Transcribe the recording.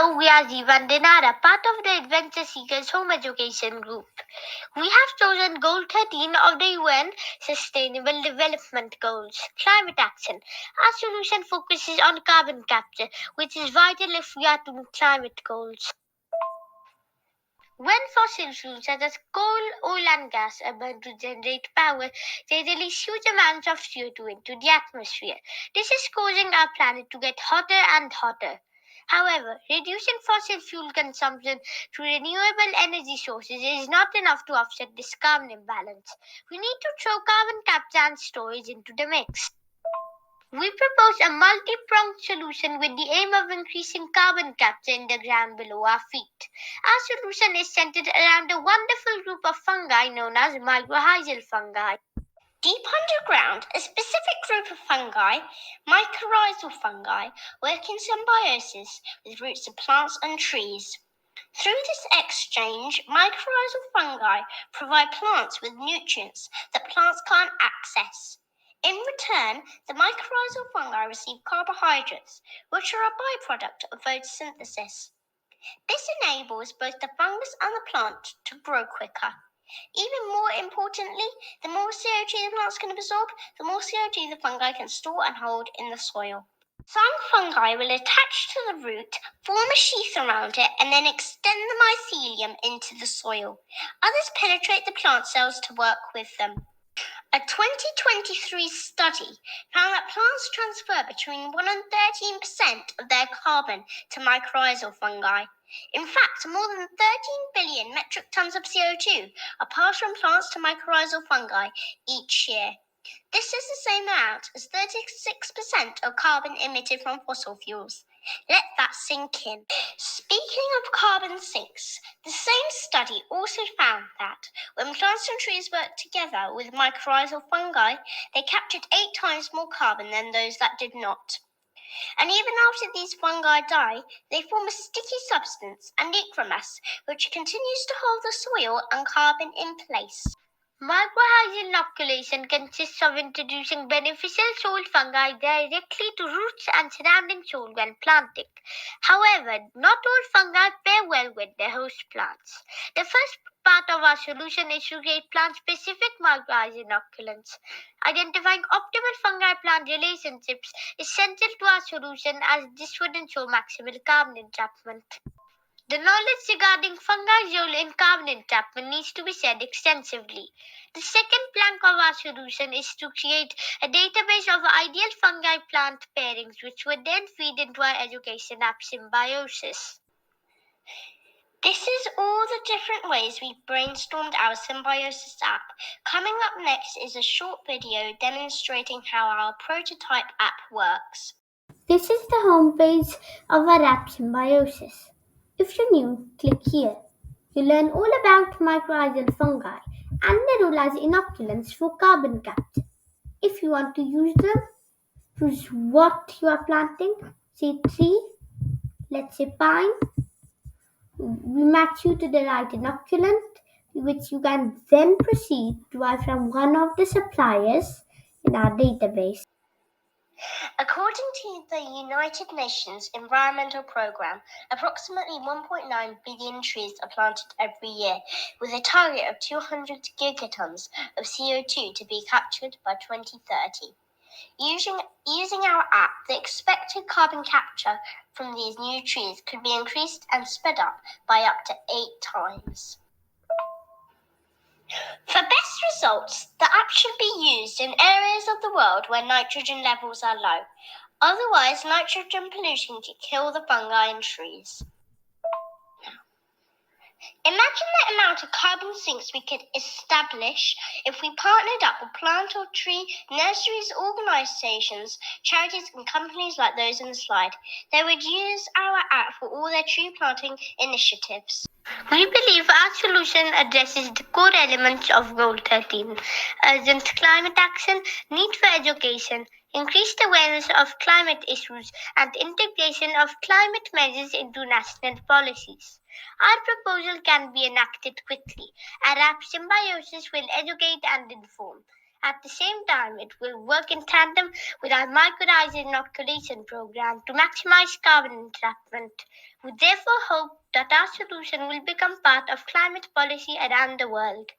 Hello, we are Ziva and Dinara, part of the Adventure Seekers Home Education Group. We have chosen Goal 13 of the UN Sustainable Development Goals, climate action. Our solution focuses on carbon capture, which is vital if we are to meet climate goals. When fossil fuels such as coal, oil and gas are burned to generate power, they release huge amounts of CO2 into the atmosphere. This is causing our planet to get hotter and hotter. However, reducing fossil fuel consumption through renewable energy sources is not enough to offset this carbon imbalance. We need to throw carbon capture and storage into the mix. We propose a multi-pronged solution with the aim of increasing carbon capture in the ground below our feet. Our solution is centered around a wonderful group of fungi known as mycorrhizal fungi. Deep underground, a specific group of fungi, mycorrhizal fungi, work in symbiosis with roots of plants and trees. Through this exchange, mycorrhizal fungi provide plants with nutrients that plants can't access. In return, the mycorrhizal fungi receive carbohydrates, which are a byproduct of photosynthesis. This enables both the fungus and the plant to grow quicker. Even more importantly, the more CO2 the plants can absorb, the more CO2 the fungi can store and hold in the soil. Some fungi will attach to the root, form a sheath around it, and then extend the mycelium into the soil. Others penetrate the plant cells to work with them. A 2023 study found that plants transfer between 1 and 13% of their carbon to mycorrhizal fungi. In fact, more than 13 billion metric tons of CO2 are passed from plants to mycorrhizal fungi each year. This is the same amount as 36% of carbon emitted from fossil fuels. Let that sink in. Speaking of carbon sinks, the same study also found that when plants and trees worked together with mycorrhizal fungi, they captured 8 times more carbon than those that did not. And even after these fungi die, they form a sticky substance, anhydrous, which continues to hold the soil and carbon in place. Mycorrhizal inoculation consists of introducing beneficial soil fungi directly to roots and surrounding soil when planting. However, not all fungi pair well with their host plants. The first part of our solution is to create plant-specific mycorrhizal inoculants. Identifying optimal fungi-plant relationships is central to our solution as this would ensure maximal carbon entrapment. The knowledge regarding fungi's role in carbon entrapment needs to be shared extensively. The second plank of our solution is to create a database of ideal fungi-plant pairings, which would then feed into our education app Symbiosis. This is all the different ways we brainstormed our Symbiosis app. Coming up next is a short video demonstrating how our prototype app works. This is the homepage of our app Symbiosis. If you're new, click here. You learn all about mycorrhizal fungi and their role as inoculants for carbon capture. If you want to use them, choose what you are planting. Say tree, let's say pine. We match you to the right inoculant, which you can then proceed to buy from one of the suppliers in our database. According to the United Nations Environmental Programme, approximately 1.9 billion trees are planted every year, with a target of 200 gigatons of CO2 to be captured by 2030. Using our app, the expected carbon capture from these new trees could be increased and sped up by up to 8 times. For best results, the app should be used in areas of the world where nitrogen levels are low. Otherwise, nitrogen pollution can kill the fungi and trees. Imagine the amount of carbon sinks we could establish if we partnered up with plant or tree nurseries, organisations, charities and companies like those in the slide. They would use our app for all their tree planting initiatives. We believe our solution addresses the core elements of Goal 13: urgent climate action, need for education, increased awareness of climate issues, and integration of climate measures into national policies. Our proposal can be enacted quickly. Our app Symbiosis will educate and inform. At the same time, it will work in tandem with our mycorrhizal inoculation program to maximize carbon entrapment. We therefore hope that our solution will become part of climate policy around the world.